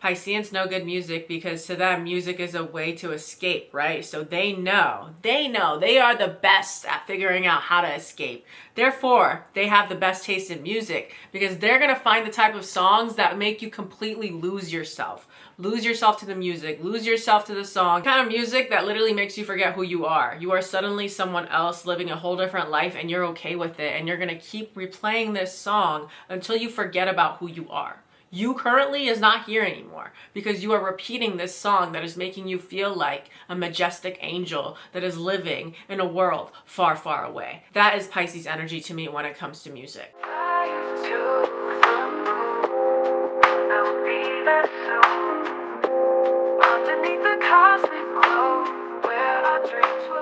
Pisceans know good music because to them, music is a way to escape, right? So they know, they are the best at figuring out how to escape. Therefore, they have the best taste in music because they're gonna find the type of songs that make you completely lose yourself. Lose yourself to the music, lose yourself to the song. Kind of music that literally makes you forget who you are. You are suddenly someone else living a whole different life and you're okay with it. And you're gonna keep replaying this song until you forget about who you are. You currently is not here anymore because you are repeating this song that is making you feel like a majestic angel that is living in a world far, far away. That is Pisces energy to me when it comes to music.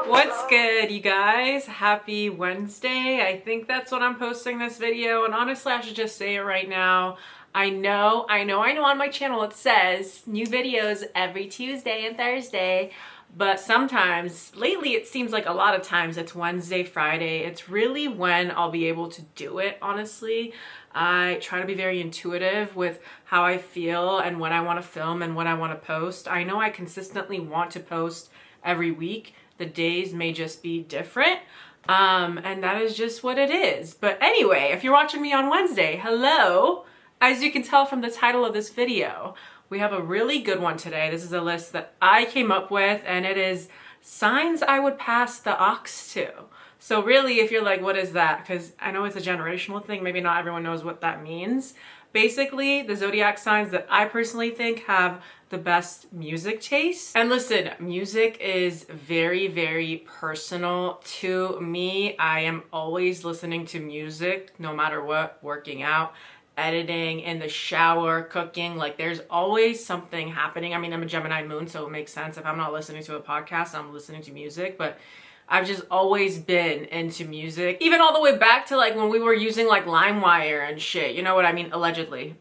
What's good, you guys? Happy Wednesday. I think that's when I'm posting this video, and honestly I should just say it right now. I know on my channel it says new videos every Tuesday and Thursday, but sometimes, lately it seems like a lot of times it's Wednesday, Friday. It's really when I'll be able to do it, honestly. I try to be very intuitive with how I feel and when I want to film and when I want to post. I know I consistently want to post every week. The days may just be different. And that is just what it is. But anyway, if you're watching me on Wednesday, hello. As you can tell from the title of this video, we have a really good one today. This is a list that I came up with, and it is signs I would pass the ox to. So really, if you're like, what is that? Because I know it's a generational thing. Maybe not everyone knows what that means. Basically, the zodiac signs that I personally think have the best music taste. And listen, music is very, very personal to me. I am always listening to music, no matter what, working out, editing, in the shower, cooking. Like, there's always something happening. I mean, I'm a Gemini moon, so it makes sense. If I'm not listening to a podcast, I'm listening to music. But I've just always been into music. Even all the way back to like when we were using like LimeWire and shit. You know what I mean? Allegedly.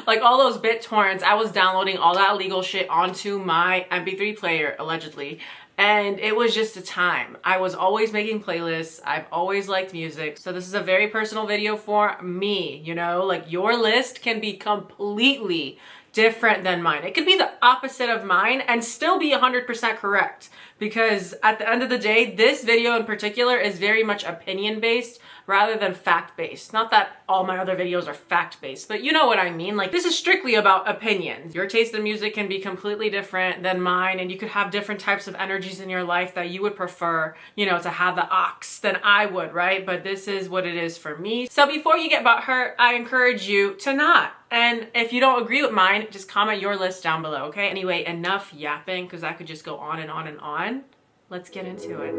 Like all those BitTorrents, I was downloading all that illegal shit onto my MP3 player, allegedly. And it was just a time. I was always making playlists. I've always liked music. So this is a very personal video for me, you know? Like, your list can be completely different than mine. It could be the opposite of mine and still be 100% correct. Because at the end of the day, this video in particular is very much opinion-based rather than fact-based. Not that all my other videos are fact-based, but you know what I mean. Like, this is strictly about opinions. Your taste in music can be completely different than mine, and you could have different types of energies in your life that you would prefer, you know, to have the ox than I would, right? But this is what it is for me. So before you get butthurt, I encourage you to not. And if you don't agree with mine, just comment your list down below, okay? Anyway, enough yapping, because I could just go on and on and on. Let's get into it.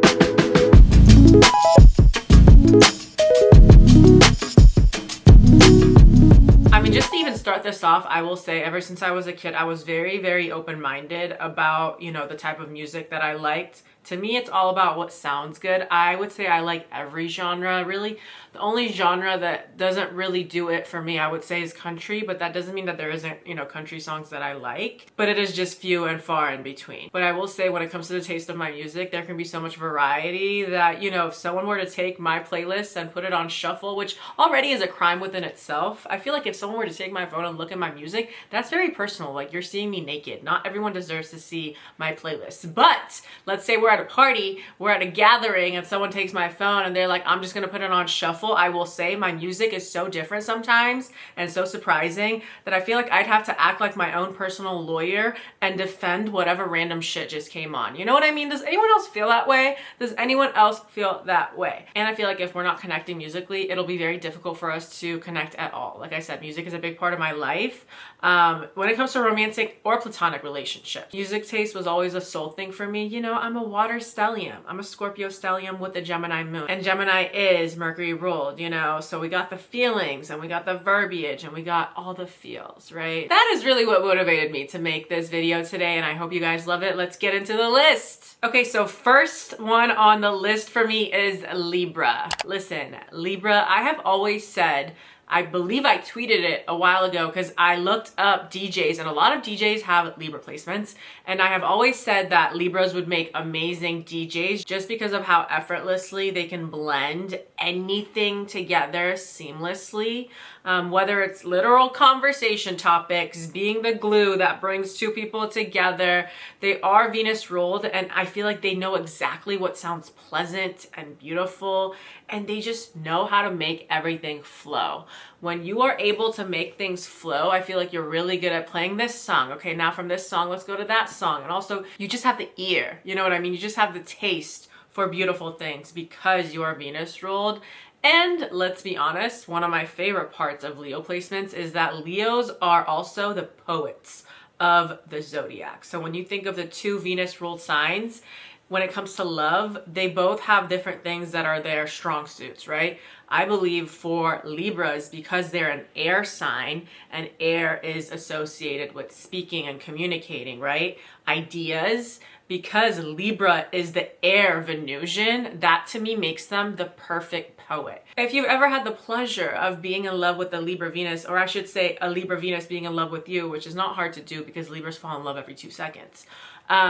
I mean, just to even start this off, I will say ever since I was a kid, I was very, very open-minded about, you know, the type of music that I liked. To me, it's all about what sounds good. I would say I like every genre, really. The only genre that doesn't really do it for me, I would say, is country, but that doesn't mean that there isn't, you know, country songs that I like, but it is just few and far in between. But I will say, when it comes to the taste of my music, there can be so much variety that, you know, if someone were to take my playlist and put it on shuffle, which already is a crime within itself, I feel like if someone were to take my phone and look at my music, that's very personal. Like, you're seeing me naked. Not everyone deserves to see my playlist. But let's say we're at a party, we're at a gathering, and someone takes my phone and they're like, I'm just gonna put it on shuffle. I will say my music is so different sometimes and so surprising that I feel like I'd have to act like my own personal lawyer and defend whatever random shit just came on. You know what I mean? Does anyone else feel that way? Does anyone else feel that way? And I feel like if we're not connecting musically, it'll be very difficult for us to connect at all. Like I said, music is a big part of my life. When it comes to romantic or platonic relationships, music taste was always a soul thing for me. You know, I'm a water stellium. I'm a Scorpio stellium with a Gemini moon. And Gemini is Mercury ruled, you know? So we got the feelings and we got the verbiage and we got all the feels, right? That is really what motivated me to make this video today, and I hope you guys love it. Let's get into the list. Okay, so first one on the list for me is Libra. Listen, Libra, I have always said, I believe I tweeted it a while ago because I looked up DJs, and a lot of DJs have Libra placements, and I have always said that Libras would make amazing DJs just because of how effortlessly they can blend anything together seamlessly. whether it's literal conversation topics, being the glue that brings two people together. They are Venus ruled, and I feel like they know exactly what sounds pleasant and beautiful, and they just know how to make everything flow. When you are able to make things flow, I feel like you're really good at playing this song. Okay, now from this song, let's go to that song. And also, you just have the ear, you know what I mean? You just have the taste for beautiful things because you are Venus ruled. And let's be honest, one of my favorite parts of Leo placements is that Leos are also the poets of the zodiac. So when you think of the two Venus ruled signs, when it comes to love, they both have different things that are their strong suits, right? I believe for Libras, because they're an air sign, and air is associated with speaking and communicating, right? Ideas. Because Libra is the air Venusian, that to me makes them the perfect poet. If you've ever had the pleasure of being in love with a Libra Venus, or I should say a Libra Venus being in love with you, which is not hard to do because Libras fall in love every 2 seconds,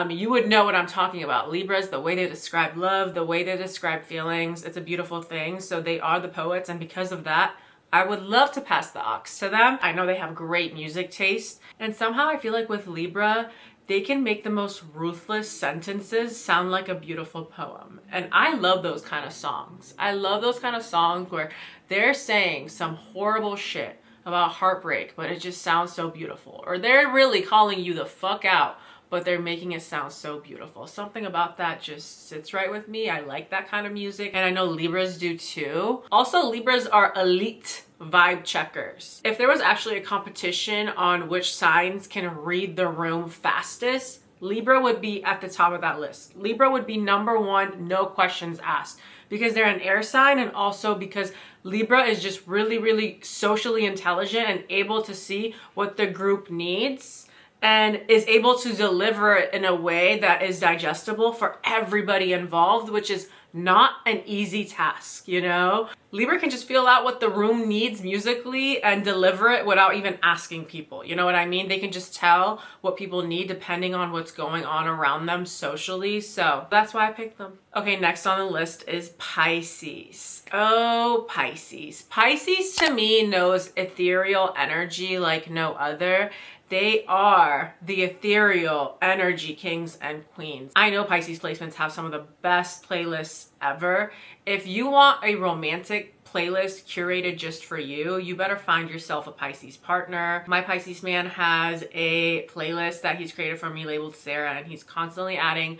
you would know what I'm talking about. Libras, the way they describe love, the way they describe feelings, it's a beautiful thing. So they are the poets, and because of that, I would love to pass the aux to them. I know they have great music taste, and somehow I feel like with Libra, they can make the most ruthless sentences sound like a beautiful poem. And I love those kind of songs. I love those kind of songs where they're saying some horrible shit about heartbreak, but it just sounds so beautiful. Or they're really calling you the fuck out, but they're making it sound so beautiful. Something about that just sits right with me. I like that kind of music, and I know Libras do too. Also, Libras are elite vibe checkers. If there was actually a competition on which signs can read the room fastest, Libra would be at the top of that list. Libra would be number one, no questions asked, because they're an air sign, and also because Libra is just really, really socially intelligent and able to see what the group needs and is able to deliver it in a way that is digestible for everybody involved, which is not an easy task, you know? Libra can just feel out what the room needs musically and deliver it without even asking people. You know what I mean? They can just tell what people need depending on what's going on around them socially. So that's why I picked them. Okay, next on the list is Pisces. Oh, Pisces. Pisces to me knows ethereal energy like no other. They are the ethereal energy kings and queens. I know Pisces placements have some of the best playlists ever. If you want a romantic playlist curated just for you, you better find yourself a Pisces partner. My Pisces man has a playlist that he's created for me labeled Sara, and he's constantly adding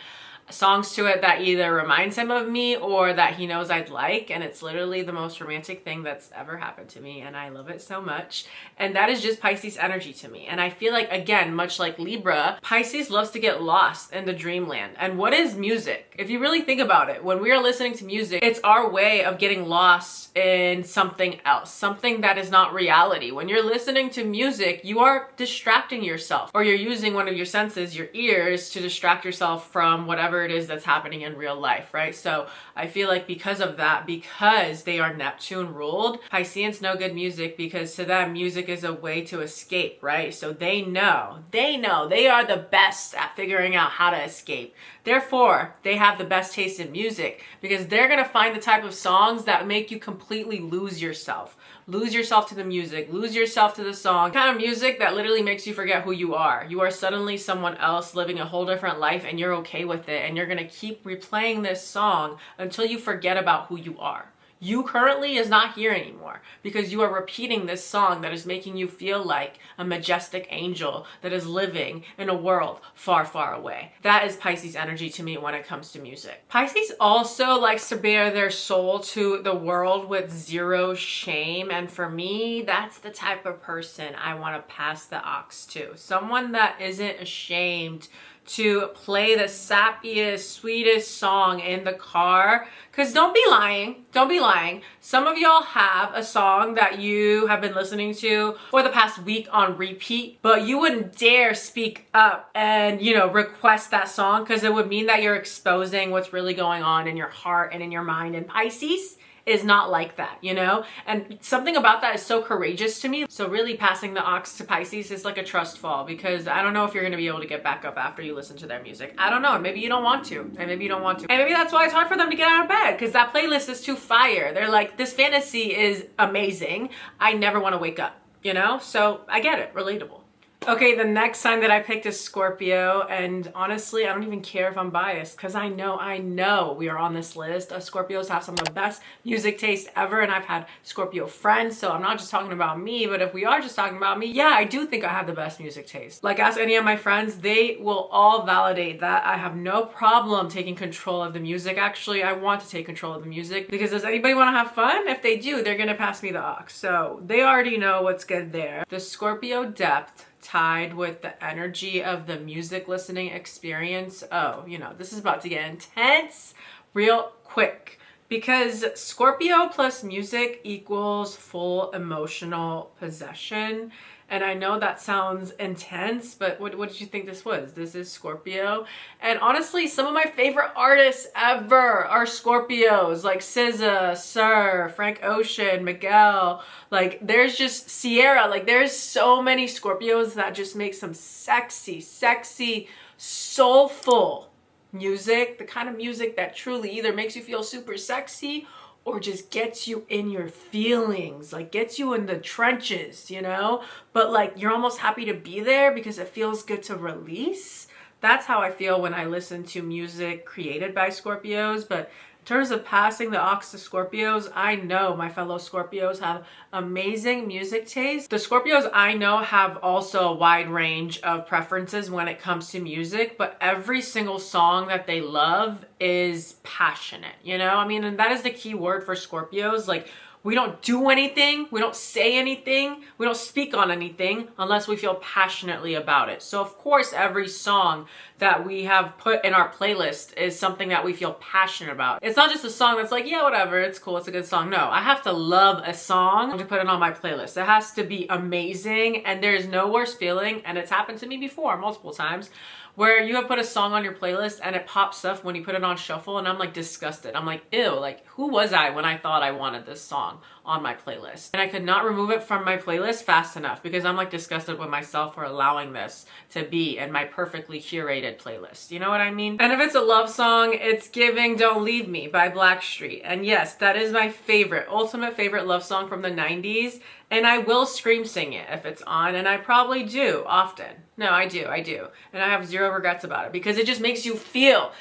songs to it that either reminds him of me or that he knows I'd like, and it's literally the most romantic thing that's ever happened to me, and I love it so much. And that is just Pisces energy to me. And I feel like, again, much like Libra, Pisces loves to get lost in the dreamland. And what is music? If you really think about it, when we are listening to music, it's our way of getting lost in something else, something that is not reality. When you're listening to music, you are distracting yourself, or you're using one of your senses, your ears, to distract yourself from whatever it is that's happening in real life, right? So I feel like because of that, because they are Neptune ruled, Pisceans know good music because to them, music is a way to escape, right? So they know they are the best at figuring out how to escape. Therefore, they have the best taste in music because they're gonna find the type of songs that make you completely lose yourself. Lose yourself to the music, lose yourself to the song. Kind of music that literally makes you forget who you are. You are suddenly someone else living a whole different life, and you're okay with it, and you're gonna keep replaying this song until you forget about who you are. You currently is not here anymore because you are repeating this song that is making you feel like a majestic angel that is living in a world far, far away. That is Pisces energy to me when it comes to music. Pisces also likes to bare their soul to the world with zero shame. And for me, that's the type of person I want to pass the aux to. Someone that isn't ashamed to play the sappiest, sweetest song in the car. Because don't be lying. Some of y'all have a song that you have been listening to for the past week on repeat, but you wouldn't dare speak up and, you know, request that song because it would mean that you're exposing what's really going on in your heart and in your mind. And Pisces, is not like that, you know? And something about that is so courageous to me. So really passing the ox to Pisces is like a trust fall, because I don't know if you're gonna be able to get back up after you listen to their music. I don't know, and maybe you don't want to, and maybe you don't want to. And maybe that's why it's hard for them to get out of bed, because that playlist is too fire. They're like, this fantasy is amazing. I never wanna wake up, you know? So I get it, relatable. Okay, the next sign that I picked is Scorpio, and honestly, I don't even care if I'm biased, because I know we are on this list. Scorpios have some of the best music taste ever, and I've had Scorpio friends, so I'm not just talking about me, but if we are just talking about me, yeah, I do think I have the best music taste. Like, ask any of my friends, they will all validate that. I have no problem taking control of the music. Actually, I want to take control of the music, because does anybody want to have fun? If they do, they're gonna pass me the ox, so they already know what's good there. The Scorpio depth tied with the energy of the music listening experience. Oh, you know, this is about to get intense real quick, because Scorpio plus music equals full emotional possession. And I know that sounds intense, but what did you think this was? This is Scorpio. And honestly, some of my favorite artists ever are Scorpios, like SZA, Sir, Frank Ocean, Miguel. Like, there's just Sierra. Like, there's so many Scorpios that just make some sexy, sexy, soulful music. The kind of music that truly either makes you feel super sexy or just gets you in your feelings, like gets you in the trenches, you know? But like, you're almost happy to be there because it feels good to release. That's how I feel when I listen to music created by Scorpios. But in terms of passing the ox to Scorpios, I know my fellow Scorpios have amazing music taste. The Scorpios I know have also a wide range of preferences when it comes to music, but every single song that they love is passionate, you know? I mean, and that is the key word for Scorpios. Like, we don't do anything, we don't say anything, we don't speak on anything unless we feel passionately about it. So of course, every song that we have put in our playlist is something that we feel passionate about. It's not just a song that's like, yeah, whatever, it's cool, it's a good song. No, I have to love a song to put it on my playlist. It has to be amazing, and there's no worse feeling, and it's happened to me before multiple times, where you have put a song on your playlist and it pops up when you put it on shuffle, and I'm like disgusted. I'm like, ew, like who was I when I thought I wanted this song on my playlist? And I could not remove it from my playlist fast enough because I'm like disgusted with myself for allowing this to be in my perfectly curated playlist. You know what I mean? And if it's a love song, it's giving Don't Leave Me by Blackstreet. And yes, that is my favorite, ultimate favorite love song from the 90s. And I will scream sing it if it's on, and I probably do often. No, I do. And I have zero regrets about it because it just makes you feel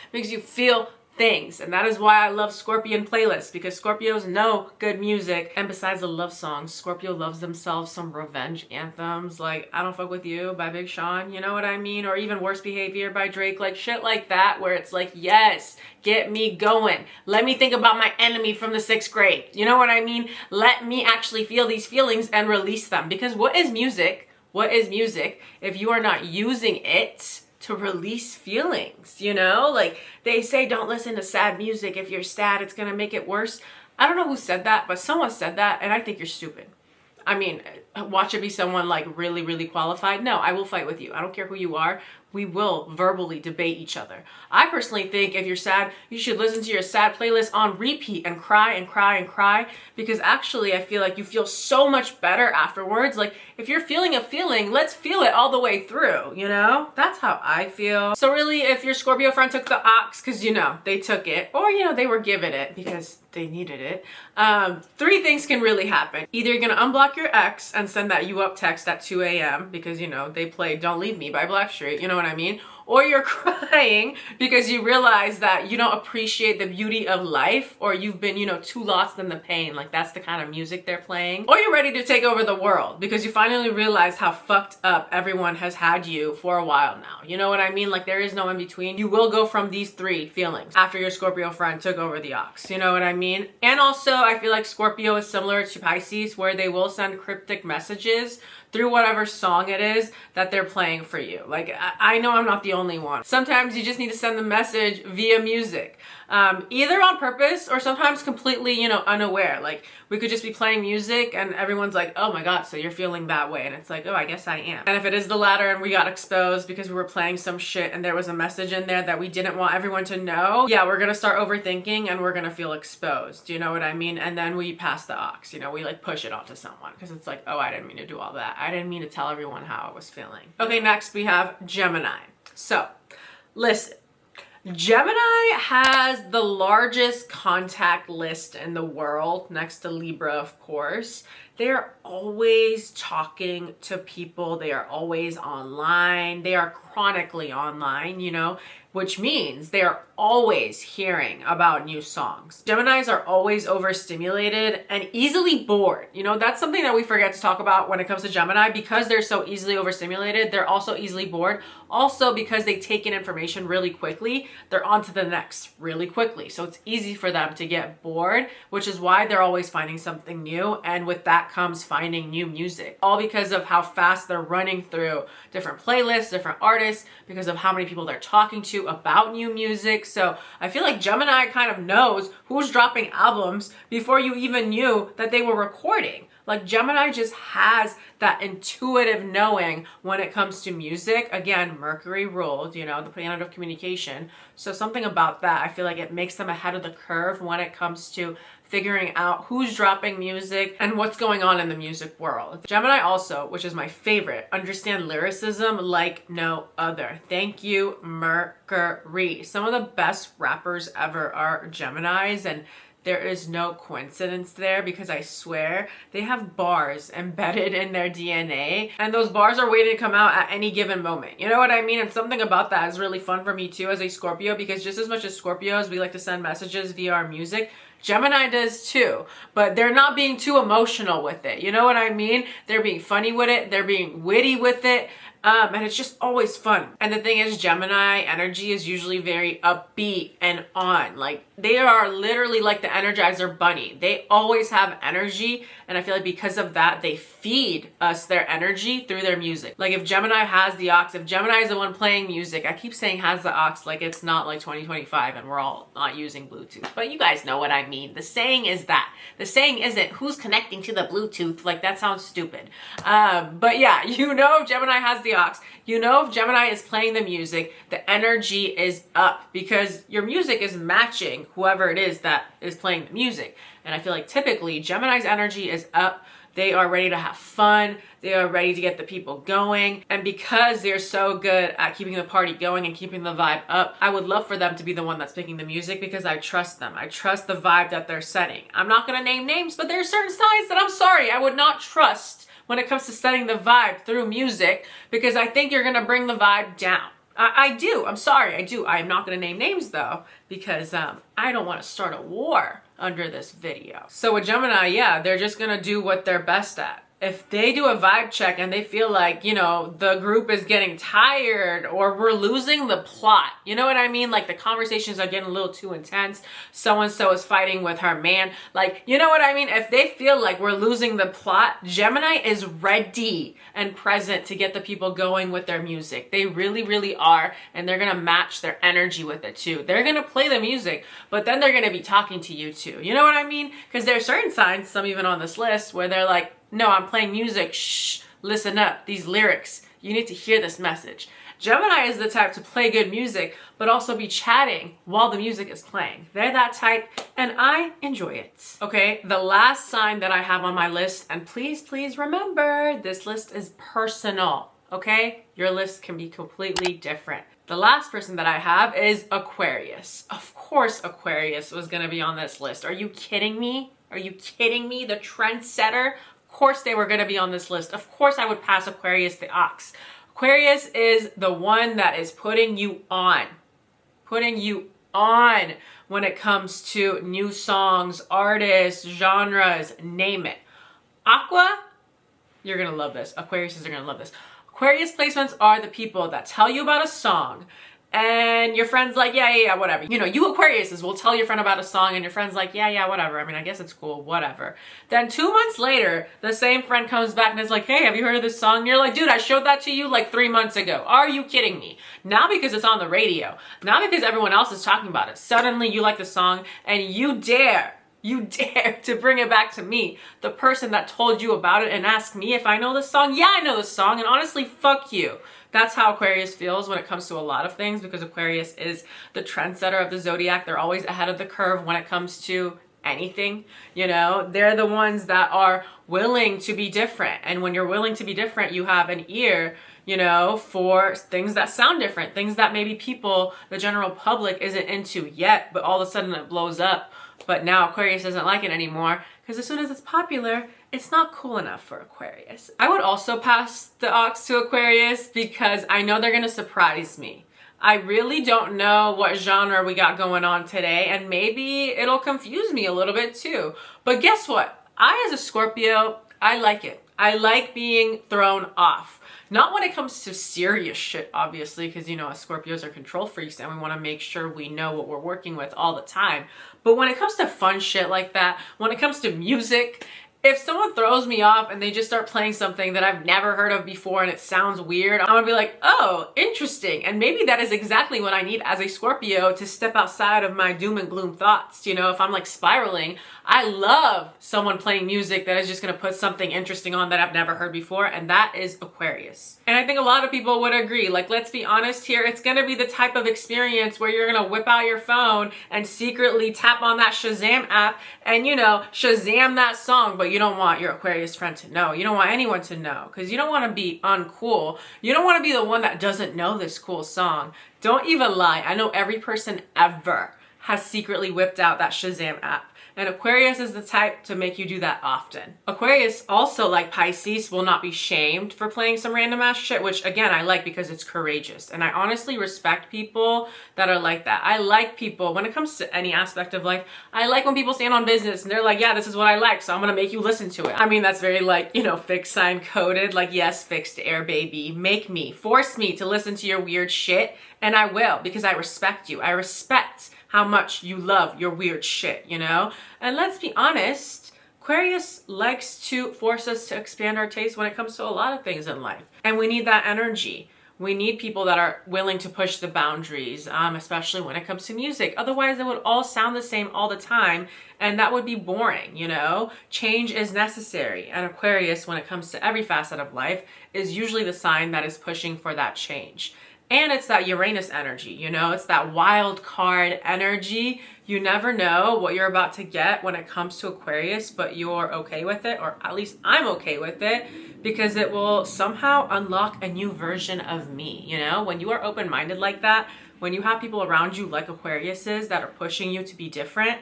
things. And that is why I love Scorpion playlists, because Scorpios know good music. And besides the love songs, Scorpio loves themselves some revenge anthems like I Don't Fuck With You by Big Sean, you know what I mean? Or even Worst Behavior by Drake, like shit like that, where it's like, yes, get me going. Let me think about my enemy from the 6th grade. You know what I mean? Let me actually feel these feelings and release them. Because what is music? What is music if you are not using it to release feelings, you know? Like they say, don't listen to sad music. If you're sad, it's gonna make it worse. I don't know who said that, but someone said that, and I think you're stupid. I mean, watch it be someone like really, really qualified. No, I will fight with you. I don't care who you are. We will verbally debate each other. I personally think if you're sad, you should listen to your sad playlist on repeat and cry and cry and cry, because actually I feel like you feel so much better afterwards. Like if you're feeling a feeling, let's feel it all the way through, you know? That's how I feel. So really, if your Scorpio friend took the ox, because you know, they took it, or you know, they were given it because they needed it, 3 things can really happen. Either you're gonna unblock your ex and send that you up text at 2 a.m. because you know, they played Don't Leave Me by Blackstreet, you know what I mean? Or you're crying because you realize that you don't appreciate the beauty of life, or you've been, you know, too lost in the pain. Like that's the kind of music they're playing. Or you're ready to take over the world because you finally realize how fucked up everyone has had you for a while now. You know what I mean? Like there is no in between. You will go from these 3 feelings after your Scorpio friend took over the ox. You know what I mean? And also I feel like Scorpio is similar to Pisces, where they will send cryptic messages through whatever song it is that they're playing for you. Like, I know I'm not the only one. Sometimes you just need to send the message via music, either on purpose or sometimes completely, you know, unaware. Like, we could just be playing music and everyone's like, oh my God, so you're feeling that way. And it's like, oh, I guess I am. And if it is the latter and we got exposed because we were playing some shit and there was a message in there that we didn't want everyone to know, yeah, we're gonna start overthinking and we're gonna feel exposed. Do you know what I mean? And then we pass the aux, you know, we like push it onto someone because it's like, oh, I didn't mean to do all that. I didn't mean to tell everyone how I was feeling. Okay, next we have Gemini. So, listen. Gemini has the largest contact list in the world, next to Libra, of course. They're always talking to people. They are always online. They are chronically online, you know, which means they are always hearing about new songs. Geminis are always overstimulated and easily bored. You know, that's something that we forget to talk about when it comes to Gemini. Because they're so easily overstimulated, they're also easily bored. Also, because they take in information really quickly, they're on to the next really quickly. So it's easy for them to get bored, which is why they're always finding something new. And with that comes finding new music, all because of how fast they're running through different playlists, different artists, because of how many people they're talking to about new music. So I feel like Gemini kind of knows who's dropping albums before you even knew that they were recording. Like, Gemini just has that intuitive knowing when it comes to music. Again, Mercury ruled, you know, the planet of communication. So something about that, I feel like it makes them ahead of the curve when it comes to figuring out who's dropping music and what's going on in the music world. Gemini also, which is my favorite, understand lyricism like no other. Thank you, Mercury. Some of the best rappers ever are Geminis, and there is no coincidence there, because I swear they have bars embedded in their DNA, and those bars are waiting to come out at any given moment. You know what I mean? And something about that is really fun for me too as a Scorpio, because just as much as Scorpios, we like to send messages via our music, Gemini does too, but they're not being too emotional with it. You know what I mean? They're being funny with it. They're being witty with it. And it's just always fun. And the thing is, Gemini energy is usually very upbeat and on. Like, they are literally like the Energizer Bunny. They always have energy. And I feel like because of that, they feed us their energy through their music. Like, if Gemini has the aux, if Gemini is the one playing music, I keep saying has the aux like it's not like 2025 and we're all not using Bluetooth. But you guys know what I mean. The saying is that. The saying isn't who's connecting to the Bluetooth. Like, that sounds stupid. But yeah, you know, if Gemini has the aux, you know, if Gemini is playing the music, the energy is up because your music is matching whoever it is that is playing the music. And I feel like typically Gemini's energy is up. They are ready to have fun. They are ready to get the people going. And because they're so good at keeping the party going and keeping the vibe up, I would love for them to be the one that's picking the music, because I trust them. I trust the vibe that they're setting. I'm not gonna name names, but there are certain signs that I'm sorry, I would not trust when it comes to setting the vibe through music, because I think you're gonna bring the vibe down. I do. I'm sorry. I do. I'm not going to name names though, because I don't want to start a war under this video. So with Gemini, yeah, they're just going to do what they're best at. If they do a vibe check and they feel like, you know, the group is getting tired or we're losing the plot, you know what I mean? Like, the conversations are getting a little too intense. So-and-so is fighting with her man. Like, you know what I mean? If they feel like we're losing the plot, Gemini is ready and present to get the people going with their music. They really, really are. And they're going to match their energy with it too. They're going to play the music, but then they're going to be talking to you too. You know what I mean? Because there are certain signs, some even on this list, where they're like, no, I'm playing music. Shh, listen up. These lyrics, you need to hear this message. Gemini is the type to play good music, but also be chatting while the music is playing. They're that type, and I enjoy it. Okay, the last sign that I have on my list, and please, please remember, this list is personal, okay? Your list can be completely different. The last person that I have is Aquarius. Of course Aquarius was gonna be on this list. Are you kidding me? Are you kidding me? The trendsetter? Of course they were going to be on this list. Of course I would pass Aquarius the aux. Aquarius is the one that is putting you on when it comes to new songs, artists, genres, name it. Aqua, you're going to love this. Aquariuses are going to love this. Aquarius placements are the people that tell you about a song, and your friend's like, yeah, whatever. You know, you Aquariuses will tell your friend about a song and your friend's like, yeah, whatever. I mean, I guess it's cool, whatever. Then 2 months later, the same friend comes back and is like, hey, have you heard of this song? And you're like, dude, I showed that to you like 3 months ago. Are you kidding me? Not because it's on the radio, not because everyone else is talking about it. Suddenly you like the song and you dare to bring it back to me, the person that told you about it, and ask me if I know this song. Yeah, I know this song, and honestly, fuck you. That's how Aquarius feels when it comes to a lot of things, because Aquarius is the trendsetter of the zodiac. They're always ahead of the curve when it comes to anything, you know. They're the ones that are willing to be different, and when you're willing to be different, you have an ear, you know, for things that sound different, things that maybe people, the general public, isn't into yet, but all of a sudden it blows up. But now Aquarius doesn't like it anymore, because as soon as it's popular, it's not cool enough for Aquarius. I would also pass the aux to Aquarius because I know they're gonna surprise me. I really don't know what genre we got going on today, and maybe it'll confuse me a little bit too. But guess what? I, as a Scorpio, I like it. I like being thrown off. Not when it comes to serious shit, obviously, because, you know, us Scorpios are control freaks and we want to make sure we know what we're working with all the time. But when it comes to fun shit like that, when it comes to music, if someone throws me off and they just start playing something that I've never heard of before and it sounds weird, I'm gonna be like, oh, interesting. And maybe that is exactly what I need as a Scorpio to step outside of my doom and gloom thoughts. You know, if I'm like spiraling, I love someone playing music that is just gonna put something interesting on that I've never heard before, and that is Aquarius. And I think a lot of people would agree. Like, let's be honest here, it's gonna be the type of experience where you're gonna whip out your phone and secretly tap on that Shazam app and, you know, Shazam that song, but you don't want your Aquarius friend to know. You don't want anyone to know, because you don't want to be uncool. You don't want to be the one that doesn't know this cool song. Don't even lie. I know every person ever has secretly whipped out that Shazam app. And Aquarius is the type to make you do that often. Aquarius also, like Pisces, will not be shamed for playing some random ass shit, which again, I like because it's courageous. And I honestly respect people that are like that. I like people, when it comes to any aspect of life, I like when people stand on business and they're like, yeah, this is what I like, so I'm gonna make you listen to it. I mean, that's very like, you know, fixed sign coded, like, yes, fixed air baby, make me, force me to listen to your weird shit, and I will, because I respect you. I respect how much you love your weird shit, you know? And let's be honest, Aquarius likes to force us to expand our taste when it comes to a lot of things in life. And we need that energy. We need people that are willing to push the boundaries, especially when it comes to music. Otherwise, it would all sound the same all the time, and that would be boring, you know? Change is necessary. And Aquarius, when it comes to every facet of life, is usually the sign that is pushing for that change. And it's that Uranus energy, you know, it's that wild card energy. You never know what you're about to get when it comes to Aquarius, but you're okay with it, or at least I'm okay with it, because it will somehow unlock a new version of me, you know? When you are open-minded like that, when you have people around you like Aquariuses that are pushing you to be different,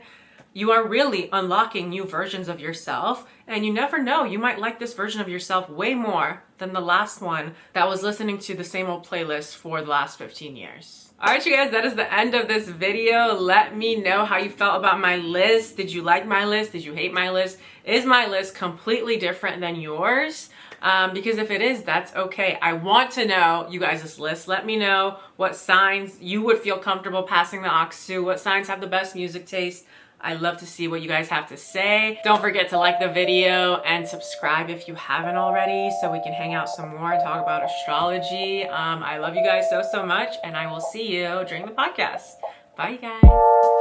you are really unlocking new versions of yourself, and you never know, you might like this version of yourself way more than the last one that was listening to the same old playlist for the last 15 years. All right, you guys, that is the end of this video. Let me know how you felt about my list. Did you like my list? Did you hate my list? Is my list completely different than yours? Because if it is, that's okay. I want to know you guys' list. Let me know what signs you would feel comfortable passing the aux to, what signs have the best music taste. I love to see what you guys have to say. Don't forget to like the video and subscribe if you haven't already, so we can hang out some more and talk about astrology. I love you guys so much, and I will see you during the podcast. Bye, you guys.